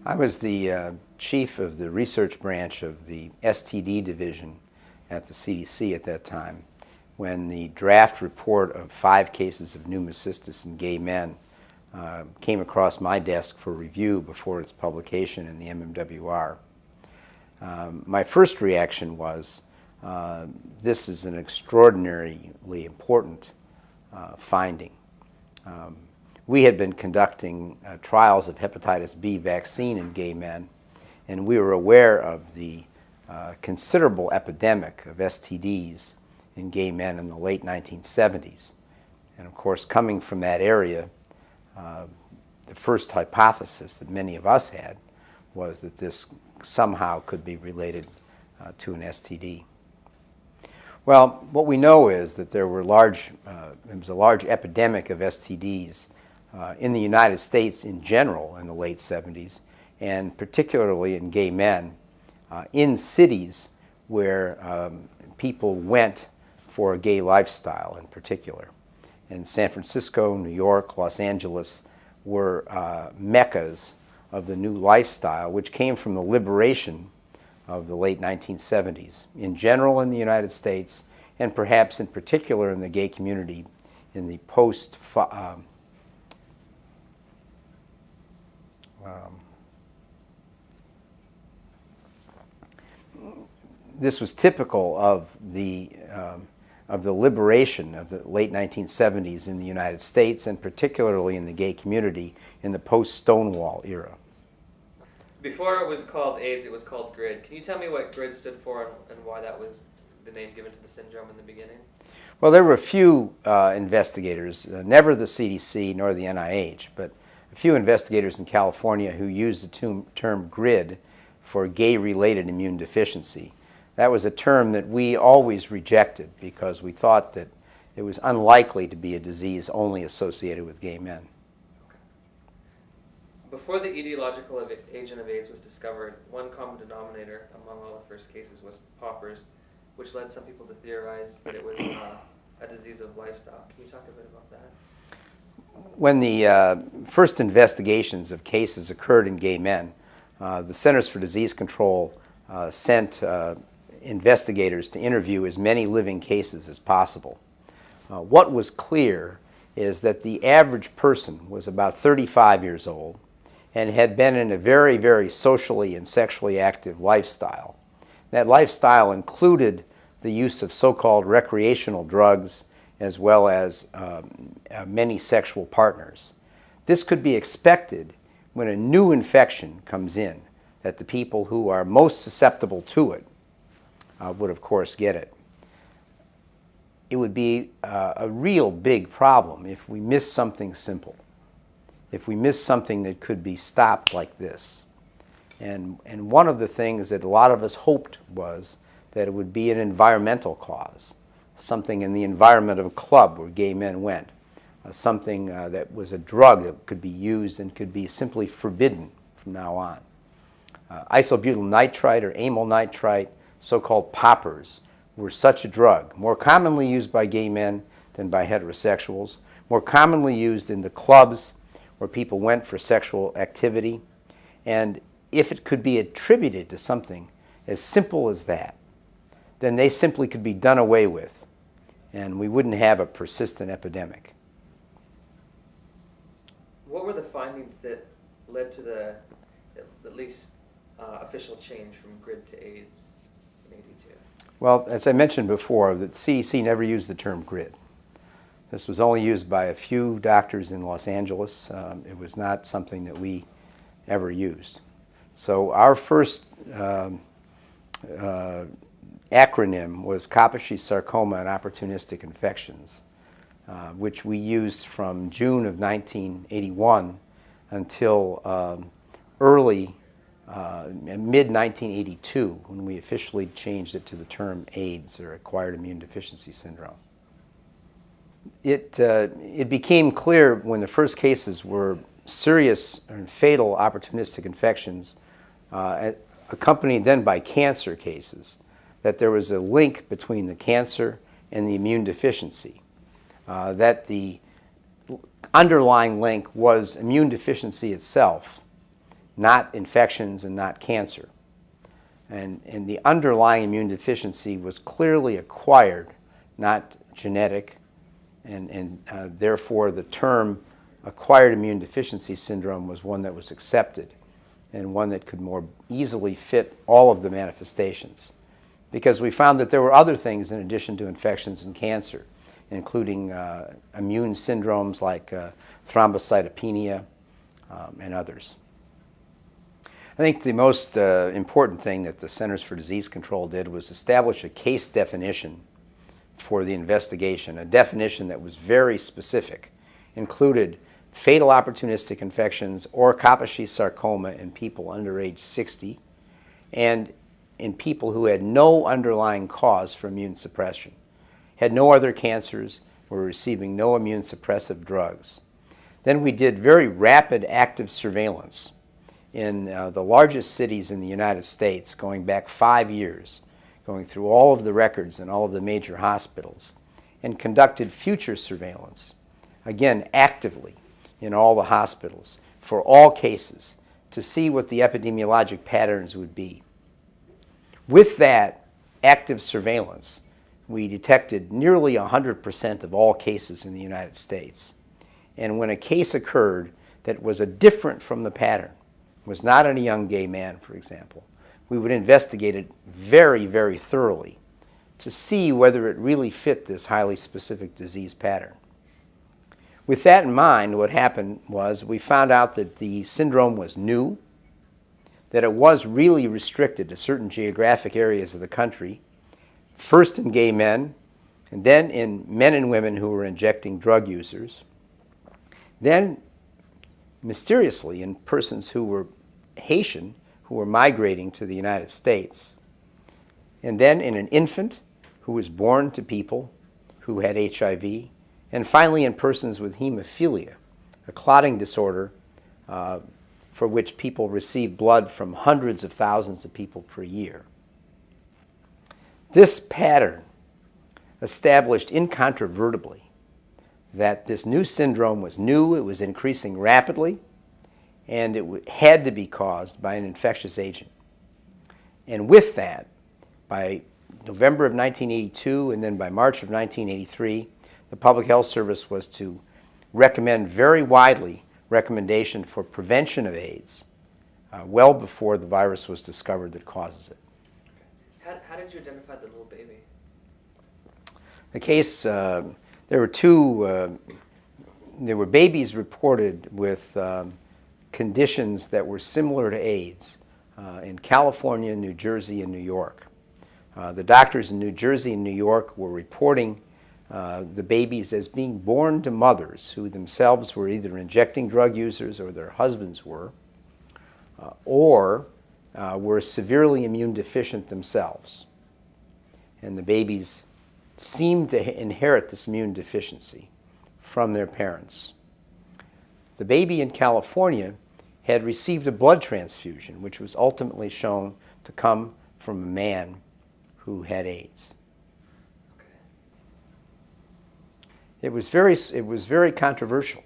I was the chief of the research branch of the STD division at the CDC at that time when the draft report of 5 cases of pneumocystis in gay men came across my desk for review before its publication in the MMWR. My first reaction was, this is an extraordinarily important finding. We had been conducting trials of hepatitis B vaccine in gay men, and we were aware of the considerable epidemic of STDs in gay men in the late 1970s. And of course, coming from that area, the first hypothesis that many of us had was that this somehow could be related to an STD. Well, what we know is that there was a large epidemic of STDs in the United States in general in the late 70s, and particularly in gay men in cities where people went for a gay lifestyle in particular. And San Francisco, New York, Los Angeles were meccas of the new lifestyle, which came from the liberation of the late 1970s, in general in the United States, and perhaps in particular in the gay community in the this was typical of the liberation of the late 1970s in the United States, and particularly in the gay community in the post-Stonewall era. Before it was called AIDS, it was called GRID. Can you tell me what GRID stood for and why that was the name given to the syndrome in the beginning? Well, there were a few investigators, never the CDC nor the NIH, but a few investigators in California who used the term GRID for gay-related immune deficiency. That was a term that we always rejected because we thought that it was unlikely to be a disease only associated with gay men. Okay. Before the etiological agent of AIDS was discovered, one common denominator among all the first cases was paupers, which led some people to theorize that it was a disease of lifestyle. Can you talk a bit about that? When the first investigations of cases occurred in gay men, the Centers for Disease Control sent investigators to interview as many living cases as possible. What was clear is that the average person was about 35 years old and had been in a very, very socially and sexually active lifestyle. That lifestyle included the use of so-called recreational drugs as well as many sexual partners. This could be expected when a new infection comes in, that the people who are most susceptible to it would of course get it. It would be a real big problem if we miss something simple, if we miss something that could be stopped like this. And one of the things that a lot of us hoped was that it would be an environmental cause, something in the environment of a club where gay men went, something that was a drug that could be used and could be simply forbidden from now on. Isobutyl nitrite or amyl nitrite, so-called poppers, were such a drug, more commonly used by gay men than by heterosexuals, more commonly used in the clubs where people went for sexual activity. And if it could be attributed to something as simple as that, then they simply could be done away with, and we wouldn't have a persistent epidemic. What were the findings that led to the, at least, official change from GRID to AIDS in '82? Well, as I mentioned before, the CDC never used the term GRID. This was only used by a few doctors in Los Angeles. It was not something that we ever used. So our first acronym was Kaposi sarcoma and opportunistic infections, which we used from June of 1981 until mid-1982, when we officially changed it to the term AIDS, or acquired immune deficiency syndrome. It became clear when the first cases were serious and fatal opportunistic infections, accompanied then by cancer cases, that there was a link between the cancer and the immune deficiency, that the underlying link was immune deficiency itself, not infections and not cancer. And the underlying immune deficiency was clearly acquired, not genetic, and therefore the term acquired immune deficiency syndrome was one that was accepted and one that could more easily fit all of the manifestations. Because we found that there were other things in addition to infections and cancer, including immune syndromes like thrombocytopenia and others. I think the most important thing that the Centers for Disease Control did was establish a case definition for the investigation, a definition that was very specific, included fatal opportunistic infections or Kaposi sarcoma in people under age 60, and in people who had no underlying cause for immune suppression, had no other cancers, were receiving no immune suppressive drugs. Then we did very rapid active surveillance in the largest cities in the United States, going back 5 years, going through all of the records in all of the major hospitals, and conducted future surveillance, again actively in all the hospitals for all cases to see what the epidemiologic patterns would be. With that active surveillance, we detected nearly 100% of all cases in the United States. And when a case occurred that was different from the pattern, was not in a young gay man, for example, we would investigate it very, very thoroughly to see whether it really fit this highly specific disease pattern. With that in mind, what happened was we found out that the syndrome was new, that it was really restricted to certain geographic areas of the country, first in gay men, and then in men and women who were injecting drug users, then mysteriously in persons who were Haitian, who were migrating to the United States, and then in an infant who was born to people who had HIV, and finally in persons with hemophilia, a clotting disorder for which people receive blood from hundreds of thousands of people per year. This pattern established incontrovertibly that this new syndrome was new, it was increasing rapidly, and it had to be caused by an infectious agent. And with that, by November of 1982 and then by March of 1983, the Public Health Service was to recommend very widely recommendation for prevention of AIDS well before the virus was discovered that causes it. How did you identify the little baby? The case, there were babies reported with conditions that were similar to AIDS in California, New Jersey, and New York. The doctors in New Jersey and New York were reporting the babies as being born to mothers who themselves were either injecting drug users or their husbands were, or were severely immune deficient themselves. And the babies seemed to inherit this immune deficiency from their parents. The baby in California had received a blood transfusion, which was ultimately shown to come from a man who had AIDS. It was very controversial.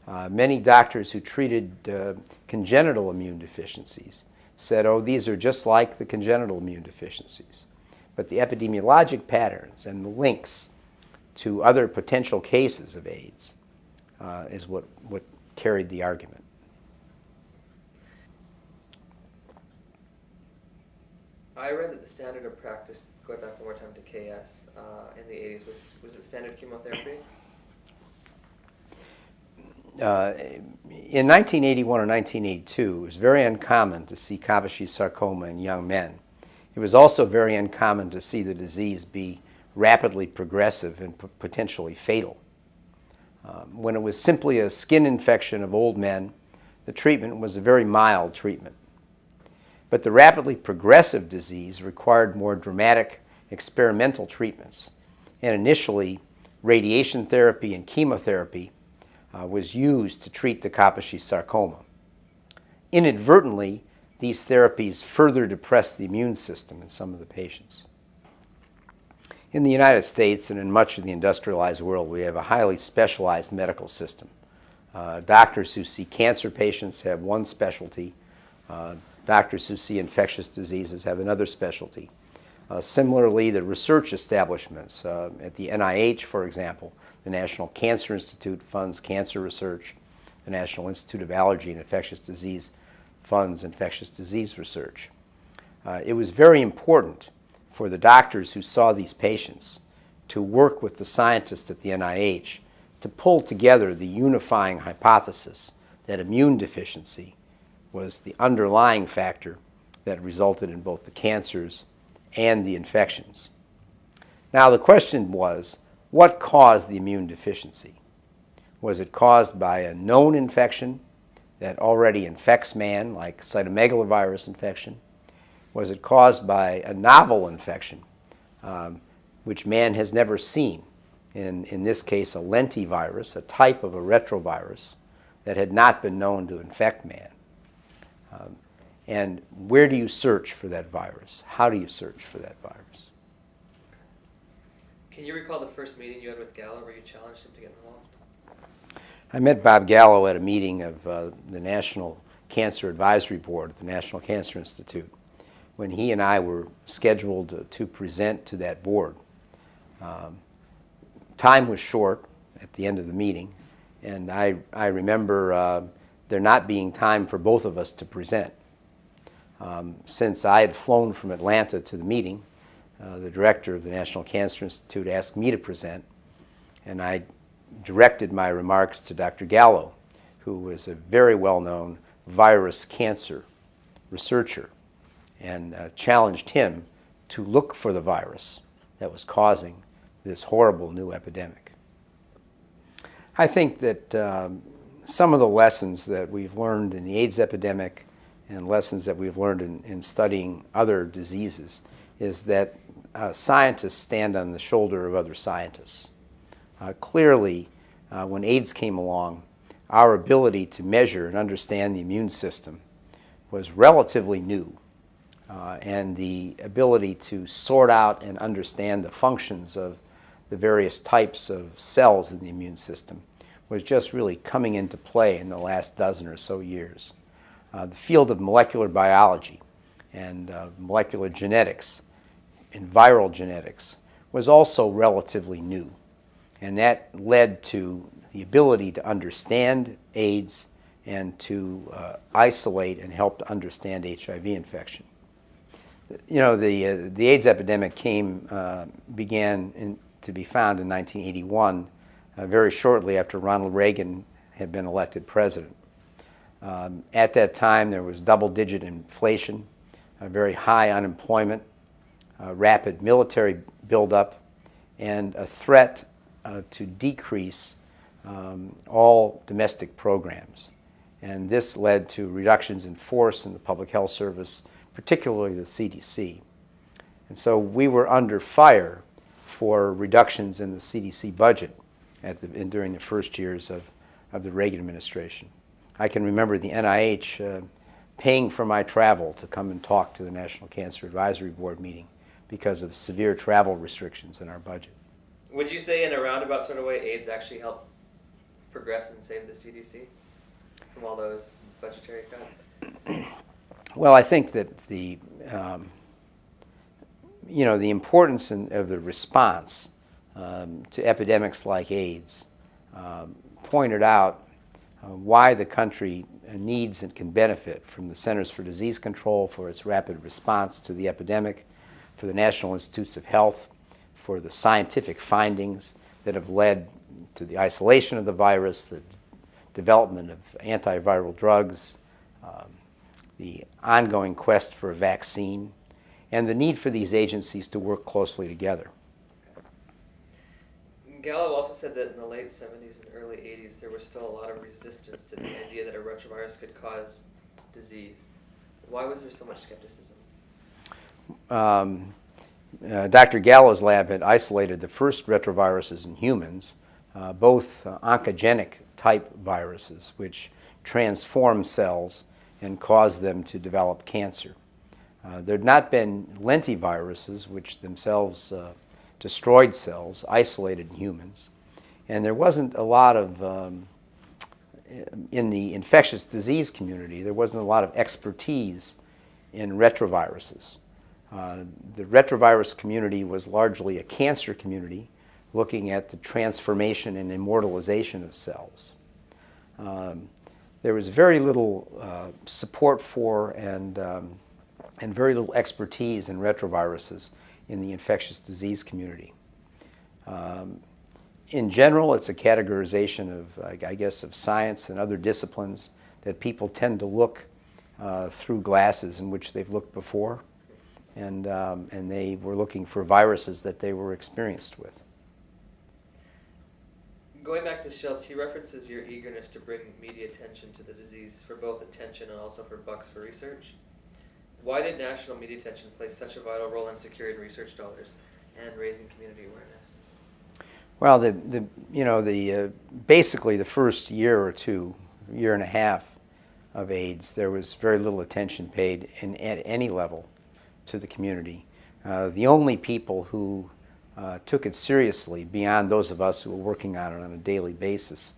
Many doctors who treated congenital immune deficiencies said, oh, these are just like the congenital immune deficiencies. But the epidemiologic patterns and the links to other potential cases of AIDS is what carried the argument. I read that the standard of practice, going back one more time to KS, in the 80s, was it standard chemotherapy? In 1981 or 1982, it was very uncommon to see Kaposi sarcoma in young men. It was also very uncommon to see the disease be rapidly progressive and potentially fatal. When it was simply a skin infection of old men, the treatment was a very mild treatment. But the rapidly progressive disease required more dramatic experimental treatments. And initially, radiation therapy and chemotherapy was used to treat the Kaposi sarcoma. Inadvertently, these therapies further depressed the immune system in some of the patients. In the United States and in much of the industrialized world, we have a highly specialized medical system. Doctors who see cancer patients have one specialty. Doctors who see infectious diseases have another specialty. Similarly, the research establishments at the NIH, for example, the National Cancer Institute funds cancer research. The National Institute of Allergy and Infectious Disease funds infectious disease research. It was very important for the doctors who saw these patients to work with the scientists at the NIH to pull together the unifying hypothesis that immune deficiency was the underlying factor that resulted in both the cancers and the infections. Now the question was, what caused the immune deficiency? Was it caused by a known infection that already infects man, like cytomegalovirus infection? Was it caused by a novel infection, which man has never seen? In this case, a lentivirus, a type of a retrovirus that had not been known to infect man. And where do you search for that virus? How do you search for that virus? Can you recall the first meeting you had with Gallo where you challenged him to get involved? I met Bob Gallo at a meeting of the National Cancer Advisory Board at the National Cancer Institute when he and I were scheduled to present to that board. Time was short at the end of the meeting, and I remember there not being time for both of us to present. Since I had flown from Atlanta to the meeting, the director of the National Cancer Institute asked me to present, and I directed my remarks to Dr. Gallo, who was a very well-known virus cancer researcher, and challenged him to look for the virus that was causing this horrible new epidemic. I think that some of the lessons that we've learned in the AIDS epidemic and lessons that we've learned in studying other diseases is that scientists stand on the shoulder of other scientists. Clearly, when AIDS came along, our ability to measure and understand the immune system was relatively new. And the ability to sort out and understand the functions of the various types of cells in the immune system was just really coming into play in the last dozen or so years. The field of molecular biology and molecular genetics and viral genetics was also relatively new. And that led to the ability to understand AIDS and to isolate and help to understand HIV infection. You know, the AIDS epidemic began to be found in 1981, very shortly after Ronald Reagan had been elected president. At that time, there was double-digit inflation, very high unemployment, rapid military buildup, and a threat to decrease all domestic programs. And this led to reductions in force in the public health service, particularly the CDC. And so we were under fire for reductions in the CDC budget during the first years of the Reagan administration. I can remember the NIH paying for my travel to come and talk to the National Cancer Advisory Board meeting because of severe travel restrictions in our budget. Would you say in a roundabout sort of way AIDS actually helped progress and save the CDC from all those budgetary cuts? Well, I think that the importance of the response to epidemics like AIDS pointed out why the country needs and can benefit from the Centers for Disease Control for its rapid response to the epidemic, for the National Institutes of Health, for the scientific findings that have led to the isolation of the virus, the development of antiviral drugs, the ongoing quest for a vaccine, and the need for these agencies to work closely together. Gallo also said that in the late 70s and early 80s there was still a lot of resistance to the idea that a retrovirus could cause disease. Why was there so much skepticism? Dr. Gallo's lab had isolated the first retroviruses in humans, both oncogenic type viruses, which transform cells and cause them to develop cancer. There had not been lentiviruses, which themselves destroyed cells, isolated in humans, and there wasn't a lot of in the infectious disease community, there wasn't a lot of expertise in retroviruses. The retrovirus community was largely a cancer community, looking at the transformation and immortalization of cells. There was very little support for and very little expertise in retroviruses in the infectious disease community. In general, it's a categorization of, I guess, of science and other disciplines that people tend to look through glasses in which they've looked before, and they were looking for viruses that they were experienced with. Going back to Schultz, he references your eagerness to bring media attention to the disease for both attention and also for bucks for research. Why did national media attention play such a vital role in securing research dollars and raising community awareness? Well, basically the first year or two, year and a half of AIDS, there was very little attention paid at any level to the community. The only people who took it seriously, beyond those of us who were working on it on a daily basis,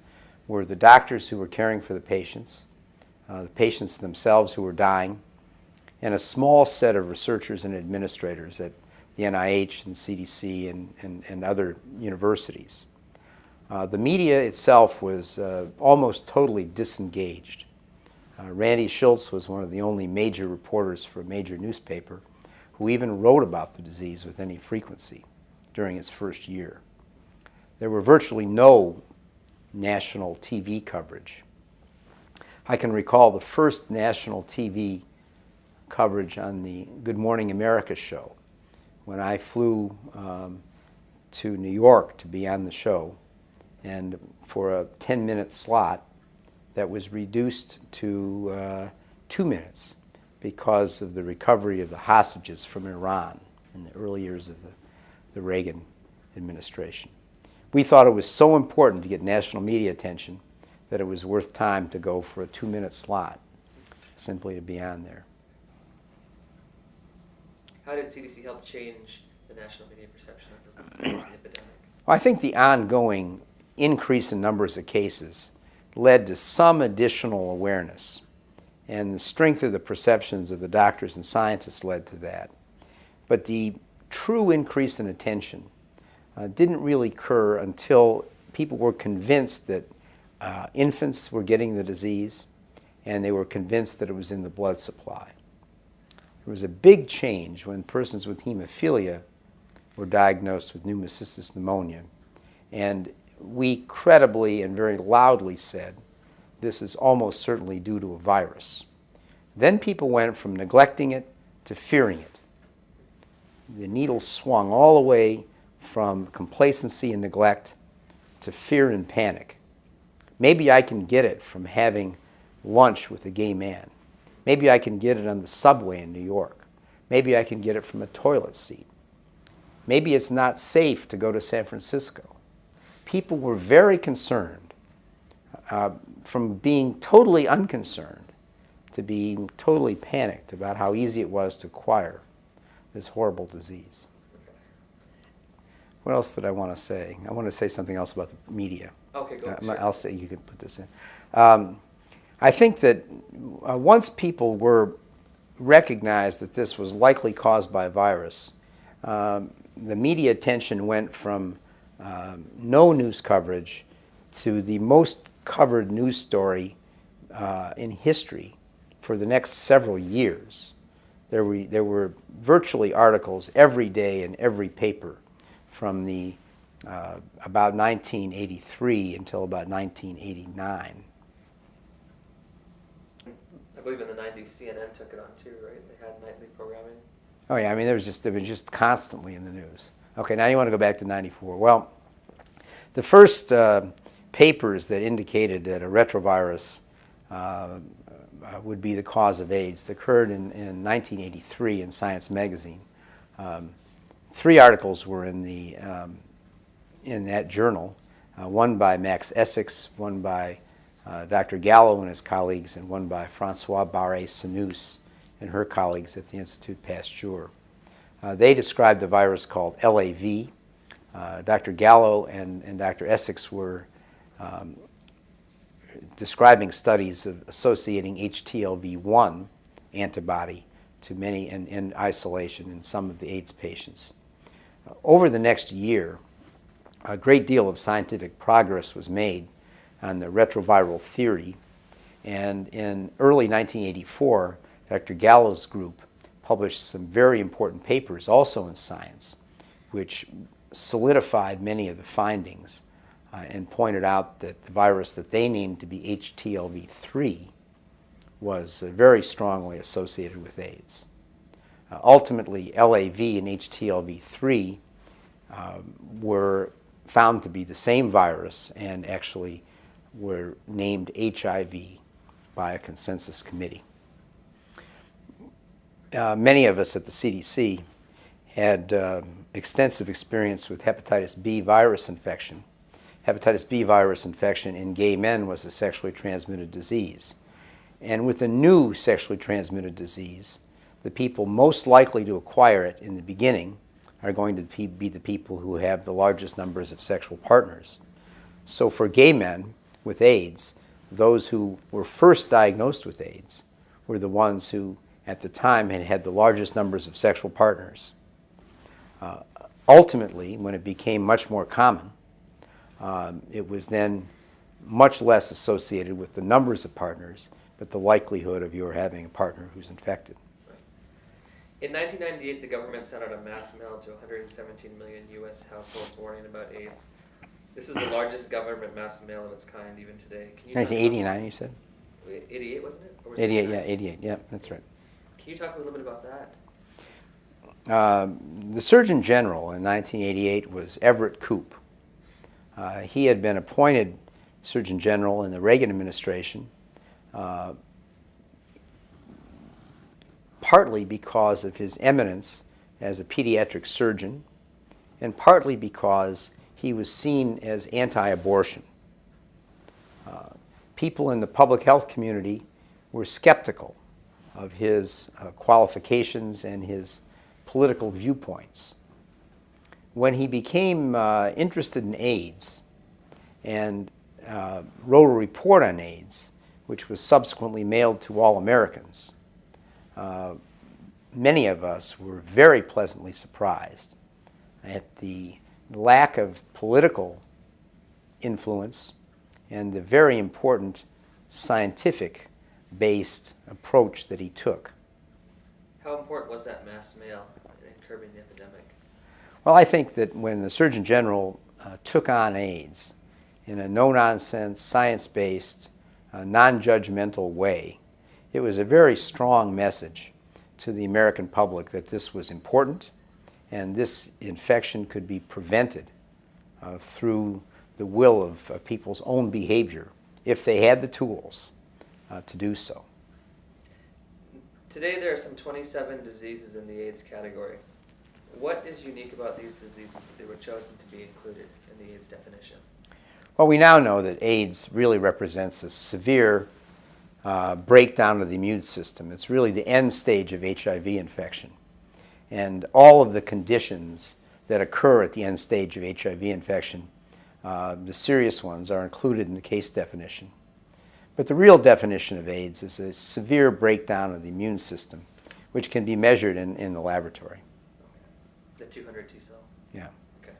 were the doctors who were caring for the patients themselves who were dying, and a small set of researchers and administrators at the NIH and CDC and other universities. The media itself was almost totally disengaged. Randy Schultz was one of the only major reporters for a major newspaper who even wrote about the disease with any frequency during its first year. There were virtually no national TV coverage. I can recall the first national TV coverage on the Good Morning America show when I flew to New York to be on the show, and for a 10-minute slot that was reduced to 2 minutes because of the recovery of the hostages from Iran in the early years of the Reagan administration. We thought it was so important to get national media attention that it was worth time to go for a 2-minute slot simply to be on there. How did CDC help change the national media perception of the epidemic? Well, I think the ongoing increase in numbers of cases led to some additional awareness, and the strength of the perceptions of the doctors and scientists led to that. But the true increase in attention didn't really occur until people were convinced that infants were getting the disease, and they were convinced that it was in the blood supply. There was a big change when persons with hemophilia were diagnosed with pneumocystis pneumonia, and we credibly and very loudly said, this is almost certainly due to a virus. Then people went from neglecting it to fearing it. The needle swung all the way from complacency and neglect to fear and panic. Maybe I can get it from having lunch with a gay man. Maybe I can get it on the subway in New York. Maybe I can get it from a toilet seat. Maybe it's not safe to go to San Francisco. People were very concerned, from being totally unconcerned to being totally panicked about how easy it was to acquire this horrible disease. What else did I want to say? I want to say something else about the media. Okay, go ahead. I'll say, you can put this in. I think that once people were recognized that this was likely caused by a virus, the media attention went from no news coverage to the most covered news story in history for the next several years. There were virtually articles every day in every paper from about 1983 until about 1989. I believe in the 90s CNN took it on too, right? They had nightly programming. Oh yeah, I mean, they were just constantly in the news. Okay, now you want to go back to 94. Well, the first papers that indicated that a retrovirus would be the cause of AIDS occurred in 1983 in Science magazine. 3 articles were in that journal, one by Max Essex, one by Dr. Gallo and his colleagues, and one by François Barré-Senous and her colleagues at the Institut Pasteur. They described the virus called LAV. Dr. Gallo and Dr. Essex were describing studies of associating HTLV1 antibody to many in isolation in some of the AIDS patients. Over the next year, a great deal of scientific progress was made on the retroviral theory, and in early 1984, Dr. Gallo's group published some very important papers also in Science, which solidified many of the findings and pointed out that the virus that they named to be HTLV3 was very strongly associated with AIDS. Ultimately, LAV and HTLV3 were found to be the same virus and actually were named HIV by a consensus committee. Many of us at the CDC had extensive experience with hepatitis B virus infection. Hepatitis B virus infection in gay men was a sexually transmitted disease. And with a new sexually transmitted disease, the people most likely to acquire it in the beginning are going to be the people who have the largest numbers of sexual partners. So for gay men with AIDS, those who were first diagnosed with AIDS were the ones who at the time had had the largest numbers of sexual partners. Ultimately, when it became much more common, it was then much less associated with the numbers of partners, but the likelihood of your having a partner who's infected. In 1998, the government sent out a mass mail to 117 million U.S. households warning about AIDS. This is the largest government mass mail of its kind even today. 1989, you said? 88, wasn't it? Or was 88, it yeah, 88, yeah, that's right. Can you talk a little bit about that? The Surgeon General in 1988 was Everett Koop. He had been appointed Surgeon General in the Reagan administration, partly because of his eminence as a pediatric surgeon, and partly because he was seen as anti-abortion. People in the public health community were skeptical of his qualifications and his political viewpoints. When he became interested in AIDS and wrote a report on AIDS, which was subsequently mailed to all Americans, many of us were very pleasantly surprised at the lack of political influence and the very important scientific-based approach that he took. How important was that mass mail in curbing the epidemic? Well, I think that when the Surgeon General took on AIDS in a no-nonsense, science-based, non-judgmental way, it was a very strong message to the American public that this was important and this infection could be prevented through the will of people's own behavior if they had the tools to do so. Today there are some 27 diseases in the AIDS category. What is unique about these diseases that they were chosen to be included in the AIDS definition? Well, we now know that AIDS really represents a severe breakdown of the immune system. It's really the end stage of HIV infection. And all of the conditions that occur at the end stage of HIV infection, the serious ones, are included in the case definition. But the real definition of AIDS is a severe breakdown of the immune system, which can be measured in the laboratory. The 200 T cell? Yeah. Okay.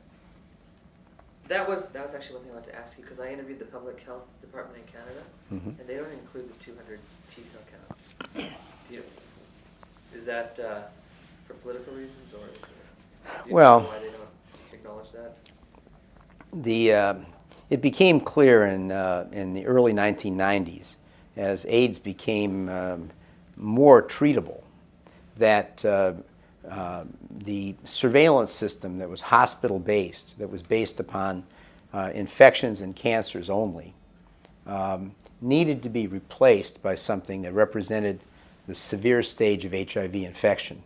That was actually one thing I wanted to ask you, because I interviewed the public health department in Canada, and they don't include the 200 T cell count. Is that for political reasons, or is it, do you know why they don't acknowledge that? It became clear in the early 1990s, as AIDS became more treatable, that the surveillance system that was hospital-based, that was based upon infections and cancers only, needed to be replaced by something that represented the severe stage of HIV infection.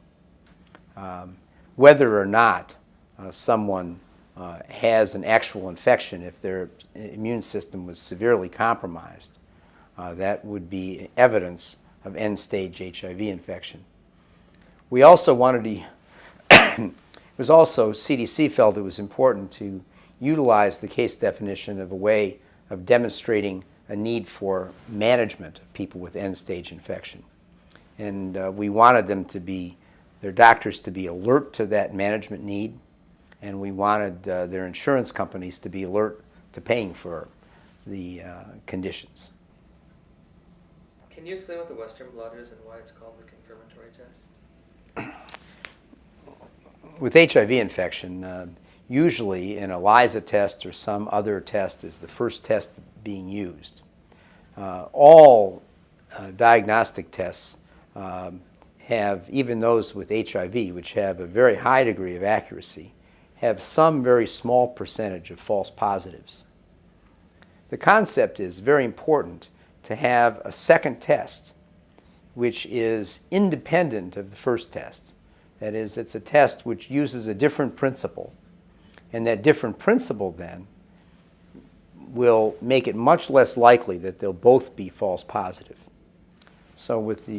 Whether or not someone has an actual infection, if their immune system was severely compromised, that would be evidence of end-stage HIV infection. We also wanted to, it was also, CDC felt it was important to utilize the case definition of a way of demonstrating a need for management of people with end-stage infection. And we wanted their doctors to be alert to that management need, and we wanted their insurance companies to be alert to paying for the conditions. Can you explain what the Western blot is and why it's called the confirmatory test? With HIV infection, usually an ELISA test or some other test is the first test being used. All diagnostic tests have, even those with HIV, which have a very high degree of accuracy, have some very small percentage of false positives. The concept is very important to have a second test which is independent of the first test. That is, it's a test which uses a different principle, and that different principle then will make it much less likely that they'll both be false positive. So with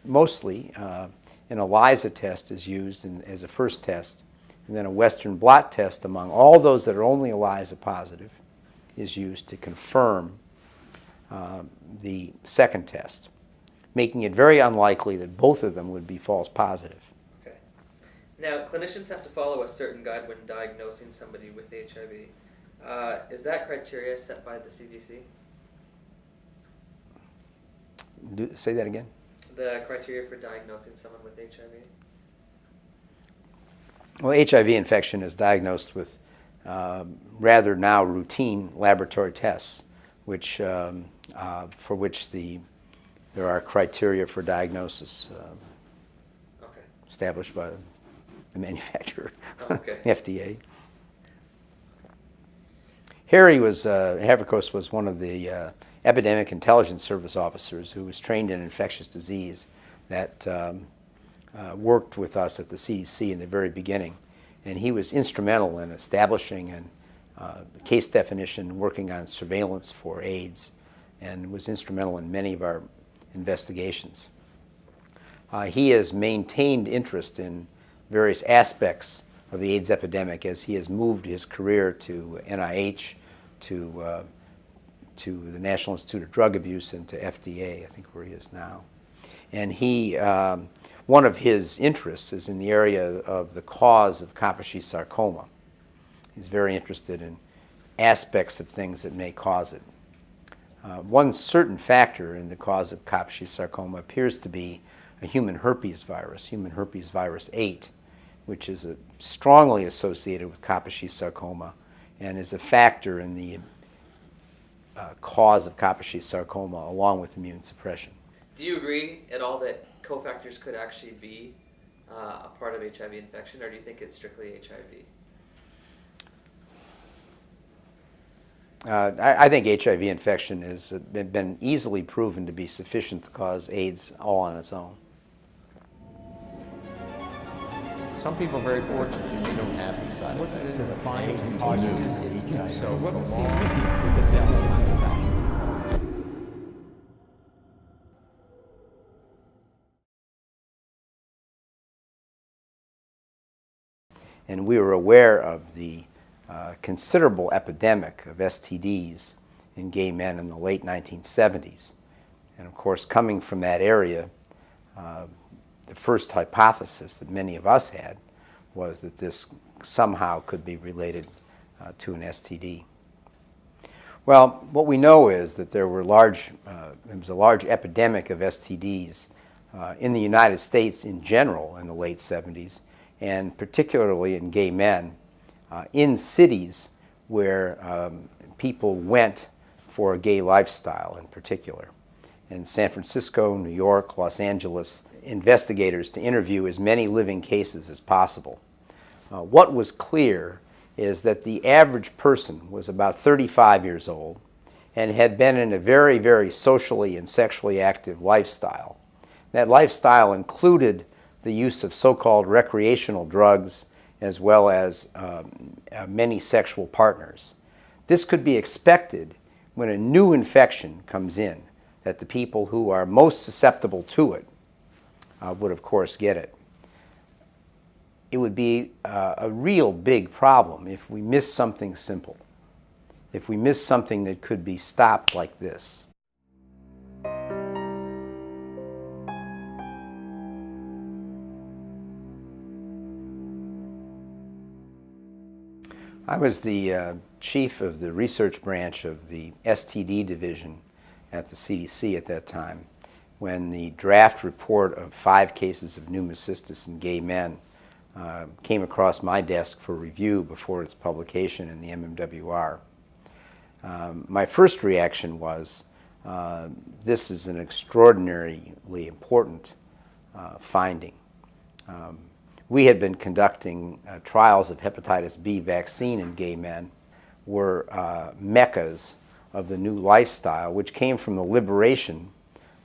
mostly an ELISA test is used as a first test, and then a Western blot test among all those that are only ELISA positive is used to confirm the second test, making it very unlikely that both of them would be false positive. Okay. Now, clinicians have to follow a certain guide when diagnosing somebody with HIV. Is that criteria set by the CDC? Say that again? The criteria for diagnosing someone with HIV? Well, HIV infection is diagnosed with rather now routine laboratory tests, which, for which there are criteria for diagnosis Okay. established by the manufacturer, Okay. FDA. Harry Haverkos was one of the Epidemic Intelligence Service officers who was trained in infectious disease that worked with us at the CDC in the very beginning. And he was instrumental in establishing a case definition, working on surveillance for AIDS, and was instrumental in many of our investigations. He has maintained interest in various aspects of the AIDS epidemic as he has moved his career to NIH, to the National Institute of Drug Abuse, and to FDA, I think where he is now. And one of his interests is in the area of the cause of Kaposi sarcoma. He's very interested in aspects of things that may cause it. One certain factor in the cause of Kaposi sarcoma appears to be a human herpes virus 8, which is strongly associated with Kaposi sarcoma and is a factor in the cause of Kaposi sarcoma along with immune suppression. Do you agree at all that cofactors could actually be a part of HIV infection, or do you think it's strictly HIV? I think HIV infection has been easily proven to be sufficient to cause AIDS all on its own. Some people are very fortunate that they don't have these side effects. And we were aware of the considerable epidemic of STDs in gay men in the late 1970s. And of course, coming from that area, the first hypothesis that many of us had was that this somehow could be related to an STD. Well, what we know is that there was a large epidemic of STDs in the United States in general in the late 70s, and particularly in gay men in cities where people went for a gay lifestyle in particular. In San Francisco, New York, Los Angeles, investigators to interview as many living cases as possible. What was clear is that the average person was about 35 years old and had been in a very, very socially and sexually active lifestyle. That lifestyle included the use of so-called recreational drugs as well as many sexual partners. This could be expected when a new infection comes in, that the people who are most susceptible to it would of course get it. It would be a real big problem if we miss something simple. if we miss something that could be stopped like this. I was the chief of the research branch of the STD division at the CDC at that time, when the draft report of 5 cases of pneumocystis in gay men came across my desk for review before its publication in the MMWR. My first reaction was, this is an extraordinarily important finding. We had been conducting trials of hepatitis B vaccine in gay men, were meccas of the new lifestyle, which came from the liberation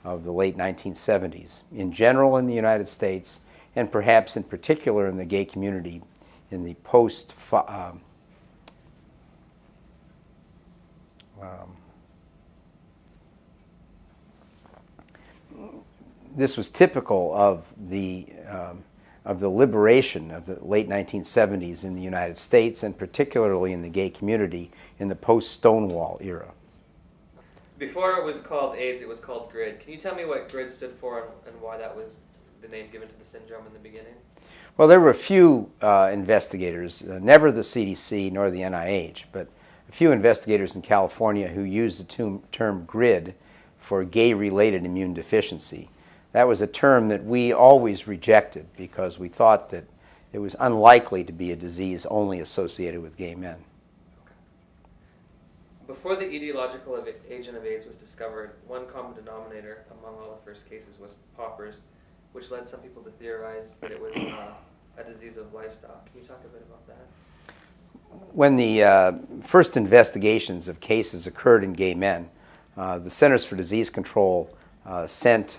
of the late 1970s, in general in the United States, and perhaps in particular in the gay community in the this was typical of the liberation of the late 1970s in the United States, and particularly in the gay community in the post-Stonewall era. Before it was called AIDS, it was called GRID. Can you tell me what GRID stood for and why that was the name given to the syndrome in the beginning? Well, there were a few investigators, never the CDC nor the NIH, but a few investigators in California who used the term GRID for gay-related immune deficiency. That was a term that we always rejected because we thought that it was unlikely to be a disease only associated with gay men. Before the etiological agent of AIDS was discovered, one common denominator among all the first cases was paupers, which led some people to theorize that it was a disease of lifestyle. Can you talk a bit about that? When the first investigations of cases occurred in gay men, the Centers for Disease Control sent